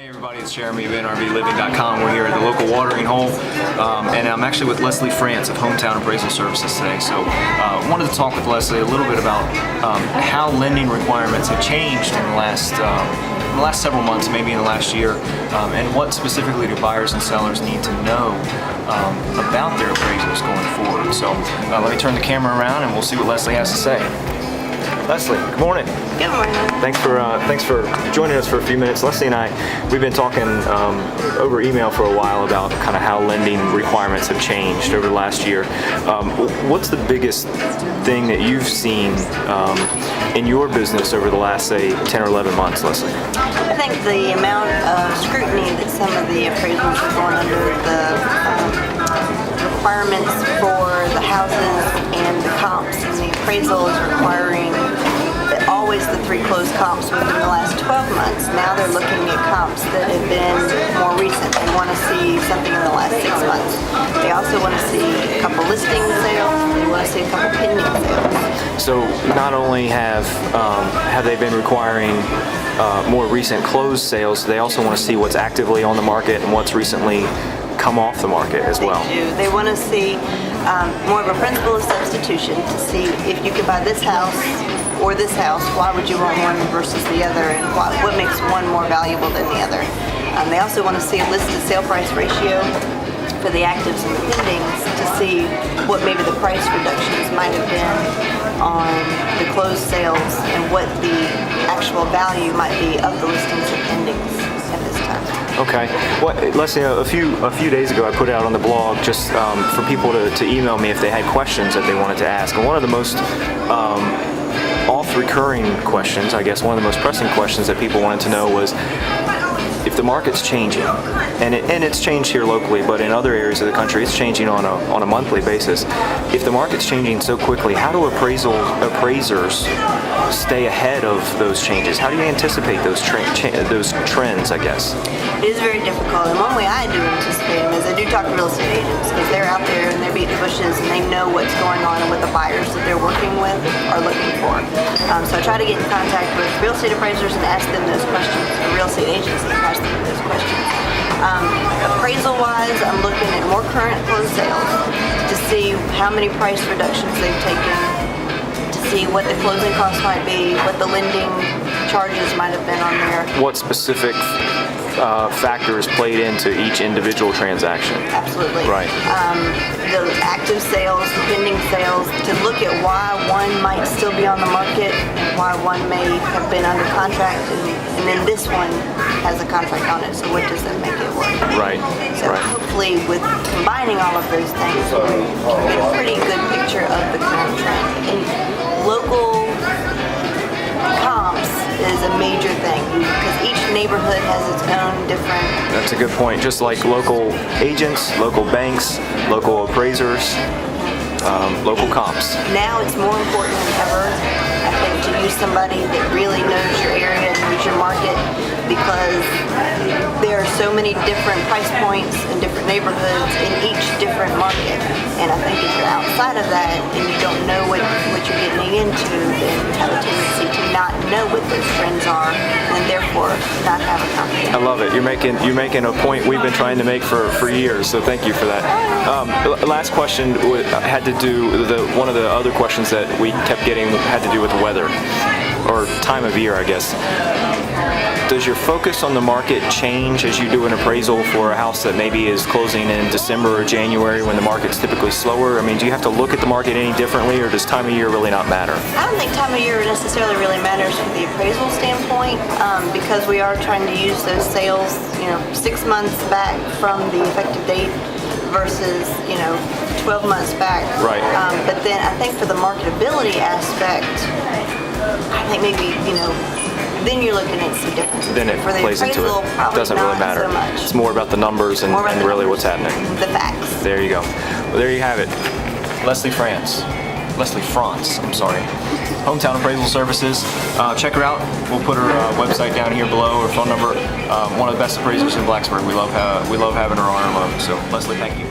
Hey everybody, it's Jeremy of NRVLiving.com. We're here at the local watering hole, and I'm actually with Leslie Frantz of Hometown Appraisal Services today. So wanted to talk with Leslie a little bit about how lending requirements have changed in the last several months, maybe in the last year, and what specifically do buyers and sellers need to know about their appraisals going forward. So let me turn the camera around and we'll see what Leslie has to say. Leslie, good morning. Good morning. Thanks for joining us for a few minutes. Leslie and we've been talking over email for a while about kind of how lending requirements have changed over the last year. What's the biggest thing that you've seen in your business over the last, say, 10 or 11 months, Leslie? I think the amount of scrutiny that some of the appraisals are going under, the requirements for the houses and the comps, and the appraisal is requiring always the 3 closed comps within the last 12 months. Now they're looking at comps that have been more recent. They want to see something in the last 6 months. They also want to see a couple listing sales. They want to see a couple pending sales. So not only have they been requiring more recent closed sales, they also want to see what's actively on the market and what's recently come off the market as well. They do. They want to see more of a principle of substitution to see if you could buy this house or this house, why would you want one versus the other, and what makes one more valuable than the other. They also want to see a listed sale price ratio for the actives and the pendings to see what maybe the price reductions might have been on the closed sales and what the actual value might be of the listings and pendings at this time. Okay. Well, Leslie, a few days ago I put out on the blog just for people to email me if they had questions that they wanted to ask. And one of the most oft-recurring questions, I guess one of the most pressing questions that people wanted to know was if the market's changing, and it's changed here locally, but in other areas of the country it's changing on a monthly basis. If the market's changing so quickly, how do appraisers stay ahead of those changes? How do you anticipate those trends, I guess? It is very difficult, and one way I do anticipate them is I do talk to real estate agents, because they're out there and they're beating bushes and they know what's going on and what the buyers that they're working with are looking for. So I try to get in contact with real estate appraisers and ask them those questions, or real estate agents and ask them those questions. Appraisal-wise, I'm looking at more current closed sales to see how many price reductions they've taken, to see what the closing costs might be, what the lending charges might have been on there. What specific factors played into each individual transaction? Absolutely. Right. The active sales, the pending sales, to look at why one might still be on the market, and why one may have been under contract, and then this one has a contract on it. So what does that make it work? Right. So hopefully, with combining all of those things, we can get a pretty good picture of the current trend. And local comps is a major thing, because each neighborhood has its own different. That's a good point. Just like local agents, local banks, local appraisers, local comps. Now it's more important than ever, I think, to use somebody that really knows your area and knows your market, because there are so many different price points in different neighborhoods in each different market. And I think if you're outside of that and you don't know what you're getting into, then you have a tendency to not know what those trends are, and therefore not have a confidence. I love it. You're making a point we've been trying to make for years, so thank you for that. Last question had to do, one of the other questions that we kept getting had to do with weather, or time of year, I guess. Does your focus on the market change as you do an appraisal for a house that maybe is closing in December or January when the market's typically slower? I mean, do you have to look at the market any differently, or does time of year really not matter? I don't think time of year necessarily really matters from the appraisal standpoint, because we are trying to use those sales, 6 months back from the effective date versus, 12 months back. Right. But then I think for the marketability aspect, I think maybe, then you're looking at some differences. Then it for the plays into appraisal, it. probably Doesn't really not matter. So much. It's more about the numbers and really what's happening. The facts. There you go. Well, there you have it. Leslie Frantz, I'm sorry. Hometown Appraisal Services. Check her out. We'll put her website down here below, her phone number. One of the best appraisers in Blacksburg. We love having her on our loan. So Leslie, thank you.